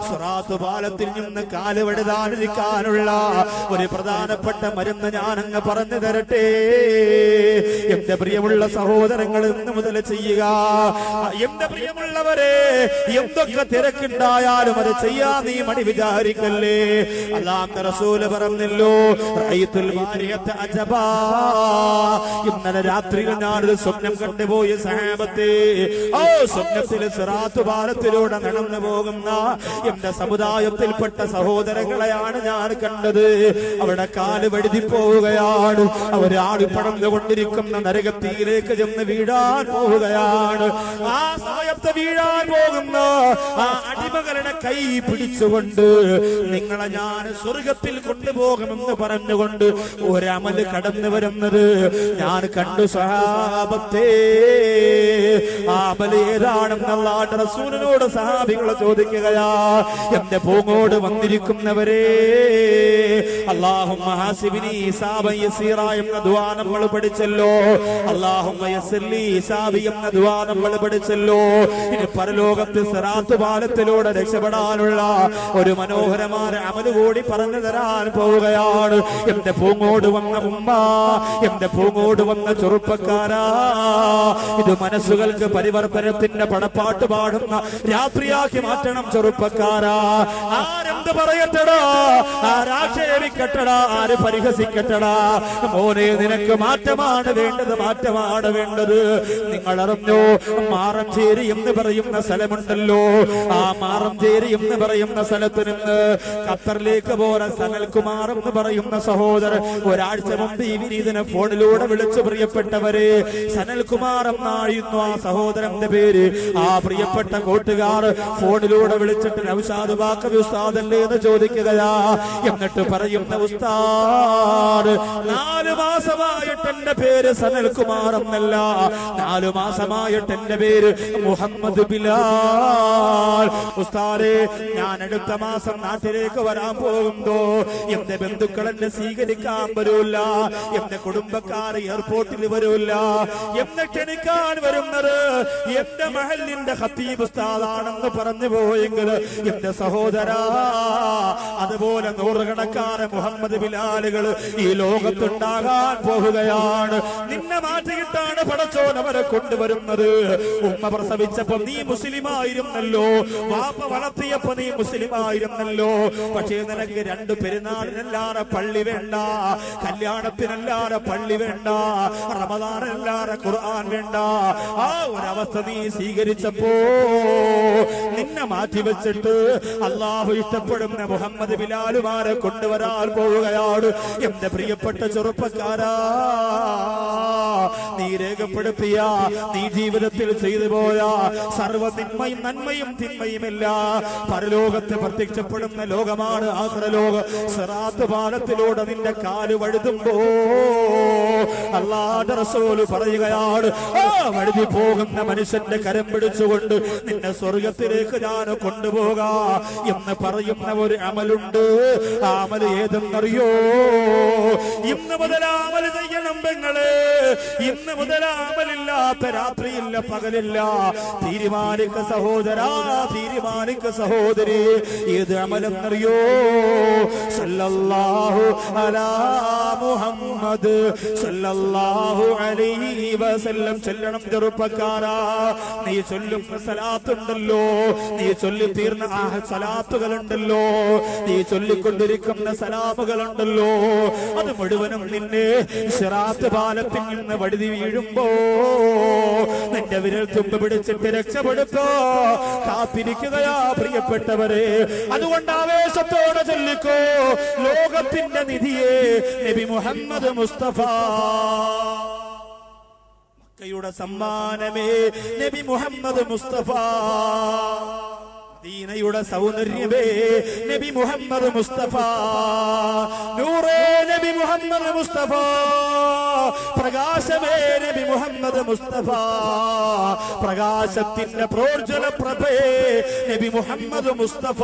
സിറാത്ത് പാലത്തിൽ നിന്ന് കാലുവഴുതാതിരിക്കാനുള്ള ഒരു പ്രധാനപ്പെട്ട മരുന്ന് ഞാൻ അങ്ങ് പറഞ്ഞു തരട്ടെ. എന്റെ പ്രിയമുള്ള സഹോദരങ്ങൾ, ഇന്ന് മുതൽ ചെയ്യുക. എന്റെ പ്രിയമുള്ളവരെ, എന്തൊക്കെ തിരക്കുണ്ടായാലും അത് ചെയ്യാൻ നീ മടി വിചാരിക്കല്ലേ. അല്ലാഹുവിന്റെ റസൂല് പറഞ്ഞല്ലോ, റഅയ്തുൽ മാരിയത അജബാ. ഇന്നലെ രാത്രിയിൽ ഞാനൊരു സ്വപ്നം കണ്ടുപോയി സഹാബത്തെ. സ്വപ്നത്തിൽ സിറാത്ത് പാലത്തിലൂടെ നടന്നു പോകുന്ന എന്റെ സമുദായത്തിൽപ്പെട്ട സഹോദരങ്ങളെയാണ് ഞാൻ കണ്ടത്. അവിടെ കാല് വഴുതി പോവുകയാണ്. അവരാടി പടർന്നുകൊണ്ടിരിക്കുന്ന നരകത്തിയിലേക്ക് ചെന്ന് വീഴാൻ പോവുകയാണ്. ആ സമയത്ത് വീഴാൻ പോകുന്ന ആ അടിമകളുടെ കൈ പിടിച്ചുകൊണ്ട് നിങ്ങളെ ഞാൻ സ്വർഗത്തിൽ കൊണ്ടുപോകുമെന്ന് പറഞ്ഞുകൊണ്ട് ഒരമല് കടന്നു വരുന്നത് ഞാൻ കണ്ടു സഹാബത്തെ. ആ അമല് ഏതാണെന്ന് അല്ലാഹുവിന്റെ റസൂലിനോട് സഹാബികൾ ചോദിക്കുകയാ. എന്റെ പൂങ്ങോട് വന്നിരിക്കുന്നവരെ, അല്ലാഹുമ്മ ഹാസിബിനി ഹിസാബൻ യസീറാ എന്ന ദുആ നമ്മൾ പഠിച്ചല്ലോ. അല്ലാഹുമ്മ യസ്സിർലി ഹിസാബി എന്ന ദുആ നമ്മൾ പഠിച്ചല്ലോ. ഇനി പരലോകത്ത് സിറാത്ത് പാലത്തിലൂടെ രക്ഷപ്പെടാനുള്ള ഒരു മനോഹരമായ അമല് കൂടി പറഞ്ഞു തരാൻ പോവുകയാണ്. എന്റെ പൂങ്ങോട് വന്ന ഉമ്മ, എന്റെ പൂങ്ങോട് വന്ന ചെറുപ്പക്കാരാ, ഇത് മനസ്സുകൾക്ക് പരിവർത്തനത്തിന്റെ പടപ്പാട്ട് പാടുന്ന രാത്രിയാക്കി മാറ്റണം ചെറുപ്പക്കാരാ. ആരെന്ത് പറയട്ടടാ, ആരാക്ഷേപിക്കട്ടടാ, ആര് പരിഹസിക്കട്ടടാ, മോനെ നിനക്ക് മാറ്റമാണ് വേണ്ടത്, മാറ്റമാണ് വേണ്ടത്. നിങ്ങൾ അറിഞ്ഞോ, മാറഞ്ചേരി എന്ന് പറയുന്ന സ്ഥലമുണ്ടല്ലോ. ആ മാറഞ്ചേരി എന്ന് പറയുന്ന സ്ഥലത്ത് നിന്ന് ഖത്തറിലേക്ക് പോയ സനൽകുമാർ എന്ന് പറയുന്ന സഹോദരൻ ഒരാഴ്ച മുമ്പ് ഈ വിനീതനെ ഫോണിലൂടെ വിളിച്ചു. പ്രിയപ്പെട്ടവരെ, സനൽകുമാർ എന്നായിരുന്നു ആ സഹോദരന്റെ പേര്. ആ പ്രിയപ്പെട്ട കൂട്ടുകാർ ഫോണിലൂടെ വിളിച്ചിട്ട് നൗഷാദ് ബാക്കവി ഉസ്താദല്ലേ എന്ന് ചോദിക്കുകയാ. എന്നിട്ട് പറയുന്ന, ഉസ്താദ് 4 മാസമായിട്ട് എന്റെ പേര് സനൽകുമാർ എന്നല്ല, 4 മാസമായിട്ട് എന്റെ പേര് മുഹമ്മദ് ബിലാൽ. ഉസ്താദേ, ഞാൻ അടുത്ത മാസം നാട്ടിലേക്ക് വരാൻ പോകുമ്പോ എന്റെ ബന്ധുക്കൾ എന്നെ സ്വീകരിക്കാൻ വരൂല്ല, എന്റെ കുടുംബക്കാർ എയർപോർട്ടിൽ വരൂല്ല. എന്നെ ക്ഷണിക്കാൻ വരുന്നത് എന്റെ മഹലിന്റെ ഖത്തീബ് ഉസ്താദാണെന്ന് പറഞ്ഞു പോയെങ്കിൽ എന്റെ സഹോദരാ, അതുപോലെ നൂറുകണക്കാരെ മുഹമ്മദ് ബിലാലുകൾ ഈ ലോകത്തുണ്ടാകാൻ പോവുകയാണ്. നിന്നെ മാറ്റിയിട്ടാണ് പടച്ചോൻ അവരെ കൊണ്ടുവരുന്നത്. ഉമ്മ പ്രസവിച്ചപ്പോ നീ മുസ്ലിമായിരുന്നല്ലോ, വാപ്പ വളർത്തിയപ്പോ നീ മുസ്ലിമായിരുന്നല്ലോ. പക്ഷേ നിനക്ക് 2 പെരുന്നാളിനല്ലാതെ പള്ളി വേണ്ട, കല്യാണത്തിനല്ലാതെ പള്ളി വേണ്ട, റമദാനല്ലാതെ ഖുർആൻ വേണ്ട. ആ ഒരവസ്ഥ നീ സ്വീകരിച്ചപ്പോ നിന്നെ മാറ്റിവെച്ചിട്ട് അള്ളാഹു ഇഷ്ടപ്പെടുന്ന മുഹമ്മദ് ബിലാലുമാരെ കൊണ്ടുവരാൻ പോവുകയാണ്. എന്റെ പ്രിയപ്പെട്ട ചെറുപ്പക്കാരാ, നീ രേഖപ്പെടുത്തിയ, നീ ജീവിതത്തിൽ ചെയ്തു പോയ സർവ്വ നന്മയും തിന്മയുമില്ല പരലോകത്ത് പ്രത്യക്ഷപ്പെടുന്ന ലോകമാണ് ആഖിറലോകം. സിറാത്ത് പാലത്തിലൂടെ നിന്റെ കാല് വഴുതുമ്പോ അല്ലാഹുവിന്റെ റസൂൽ പറയുകയാണ്, വഴുതി പോകുന്ന മനുഷ്യന്റെ കരം പിടിച്ചുകൊണ്ട് നിന്നെ സ്വർഗത്തിലേക്ക് ഞാൻ കൊണ്ടുപോകാ എന്ന് പറയുന്ന ഒരു അമലുണ്ട്. ആ അമല് ഏതെന്നറിയോ? ഇന്ന് മുതൽ അമല് ചെയ്യണം പെങ്ങളെ. ഇന്ന് മുതൽ അമലില്ലാത്ത രാത്രിയില്ല, പകലില്ല. തീരുമാനിക്ക സഹോദരാ, തീരുമാനിക്ക സഹോദരി. ഏത് അമലെന്നറിയോ? സല്ലല്ലാഹു അലാ മുഹമ്മദ് സല്ലല്ലാഹു അലൈഹി വസല്ലം ചൊല്ലണം ചെറുപ്പക്കാരാ. നീ ചൊല്ലുന്ന സലാത്തുണ്ടല്ലോ, നീ ചൊല്ലി തീർന്ന ആ സലാത്തുകളുണ്ടല്ലോ, നീ ചൊല്ലിക്കൊണ്ടിരിക്കുന്ന സലാമുകളുണ്ടല്ലോ, അത് മുഴുവനും നിന്നെ സിറാത്ത് പാലത്തിൽ നിന്ന് വഴുതി വീഴുമ്പോ നിന്റെ വിരൽ തുമ്പ് പിടിച്ചിട്ട് രക്ഷപ്പെടുത്തോ കാത്തിരിക്കുകയാ പ്രിയപ്പെട്ടവരെ. അതുകൊണ്ട് ആവേശത്തോടെ ചൊല്ലിക്കോ, ലോകത്തിന്റെ നിധിയെ നബി മുഹമ്മദ് മുസ്തഫ, മക്കയുടെ സമ്മാനമേ നബി മുഹമ്മദ് മുസ്തഫ, മദീനയുടെ സൗന്ദര്യമേ നബി മുഹമ്മദ് മുസ്തഫ, നൂറേ നബി മുഹമ്മദ് മുസ്തഫ, പ്രകാശമേ നബി മുഹമ്മദ് മുസ്തഫ, പ്രകാശത്തിന്റെ പ്രോജ്വല പ്രഭേ നബി മുഹമ്മദ് മുസ്തഫ.